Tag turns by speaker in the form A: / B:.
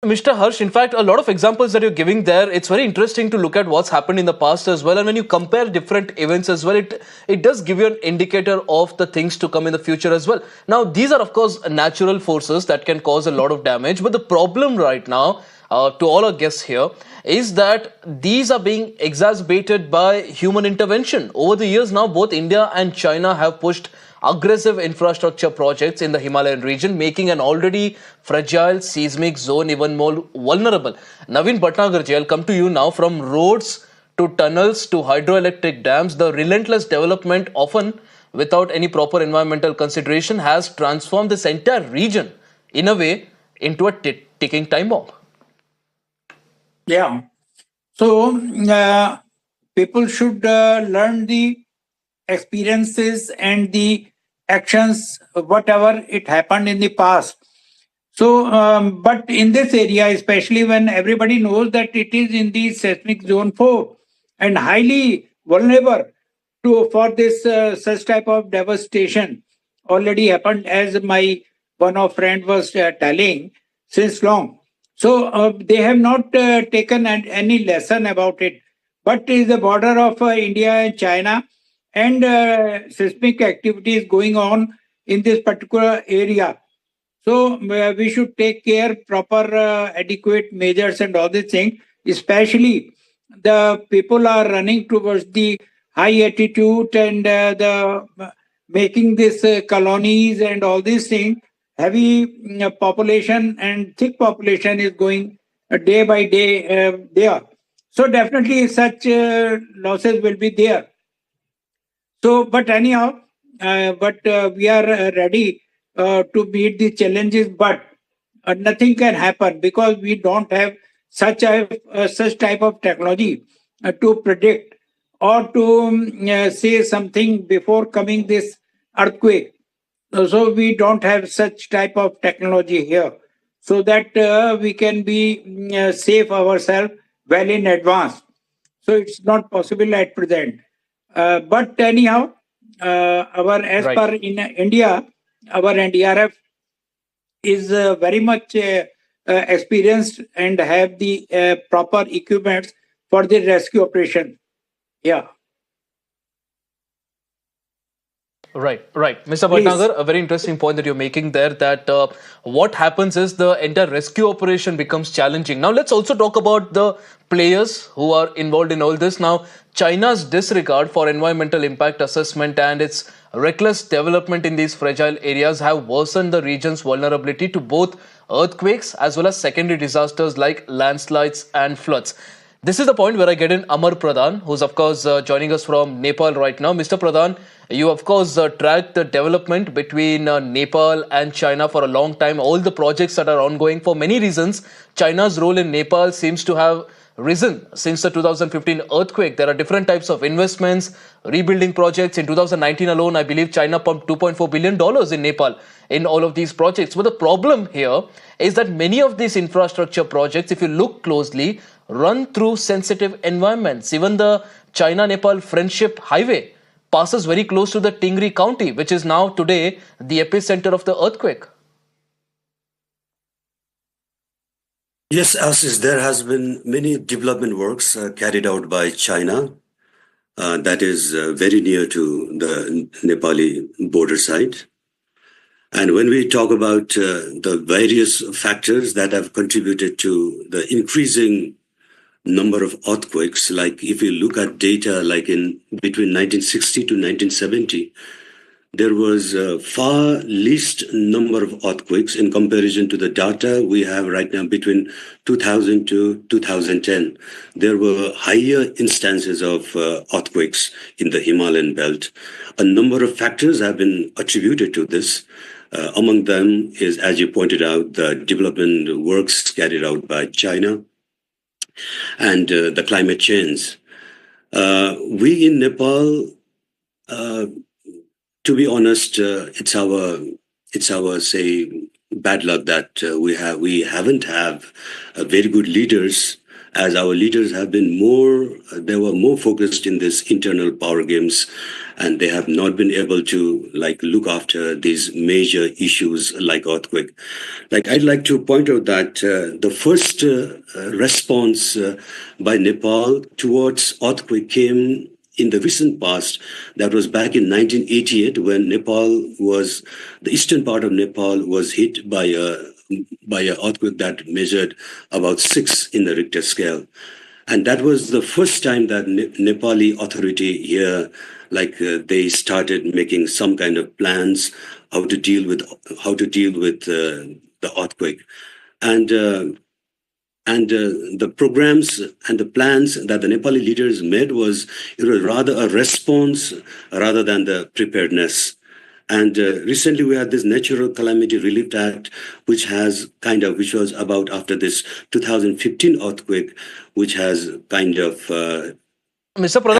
A: Mr. Harsh, in fact, a lot of examples that you're giving there, it's very interesting to look at what's happened in the past as well. And when you compare different events as well, it does give you an indicator of the things to come in the future as well. Now, these are, of course, natural forces that can cause a lot of damage. But the problem right now, to all our guests here, is that these are being exacerbated by human intervention. Over the years now, both India and China have pushed aggressive infrastructure projects in the Himalayan region, making an already fragile seismic zone even more vulnerable. Naveen Bhatnagar, I'll come to you now. From roads to tunnels to hydroelectric dams, the relentless development, often without any proper environmental consideration, has transformed this entire region, in a way, into a ticking time bomb.
B: Yeah. So people should learn the experiences and the actions, whatever it happened in the past. So, but in this area, especially when everybody knows that it is in the seismic zone 4 and highly vulnerable to for this such type of devastation already happened, as my one of friend was telling since long. So they have not taken any lesson about it. But is the border of India and China, and seismic activities going on in this particular area. So we should take care, proper adequate measures and all these things. Especially the people are running towards the high altitude and the making this colonies and all these things. Heavy population and thick population is going day by day there. So definitely such losses will be there. So, but anyhow, we are ready to meet the challenges, but nothing can happen because we don't have such type of technology to predict or to say something before coming this earthquake. So we don't have such type of technology here, so that we can be safe ourselves well in advance. So it's not possible at present. But anyhow, our as
A: Right.
B: per in India, our NDRF is very much experienced and have the proper equipments for the rescue operation. Yeah,
A: Right. Mr.
B: please.
A: Bhatnagar, a very interesting point that you're making there, that what happens is the entire rescue operation becomes challenging. Now, let's also talk about the players who are involved in all this. Now, China's disregard for environmental impact assessment and its reckless development in these fragile areas have worsened the region's vulnerability to both earthquakes as well as secondary disasters like landslides and floods. This is the point where I get in Amar Pradhan, who's of course joining us from Nepal right now. Mr. Pradhan, you of course tracked the development between Nepal and China for a long time. All the projects that are ongoing for many reasons. China's role in Nepal seems to have risen since the 2015 earthquake. There are different types of investments, rebuilding projects. In 2019 alone, I believe China pumped $2.4 billion in Nepal in all of these projects. But the problem here is that many of these infrastructure projects, if you look closely, run through sensitive environments. Even the China-Nepal Friendship Highway passes very close to the Tingri County, which is now today the epicenter of the earthquake.
C: Yes, Ashish, there has been many development works carried out by China that is very near to the Nepali border side. And when we talk about the various factors that have contributed to the increasing number of earthquakes, like if you look at data like in between 1960 to 1970, there was a far least number of earthquakes in comparison to the data we have right now between 2000 to 2010. There were higher instances of earthquakes in the Himalayan belt. A number of factors have been attributed to this. Among them is, as you pointed out, the development works carried out by China and the climate change. We in Nepal, to be honest, it's our say bad luck that we haven't have very good leaders as our leaders have been they were more focused in this internal power games, and they have not been able to look after these major issues like earthquake. I'd like to point out that the first response by Nepal towards earthquake came in the recent past. That was back in 1988, when the eastern part of Nepal was hit by a earthquake that measured about 6 in the Richter scale. And that was the first time that Nepali authority here, they started making some kind of plans how to deal with the earthquake, and the programs and the plans that the Nepali leaders made was rather a response rather than the preparedness. And recently we had this Natural Calamity Relief Act, which was about after this 2015 earthquake, which has
A: Mr. Pradhan,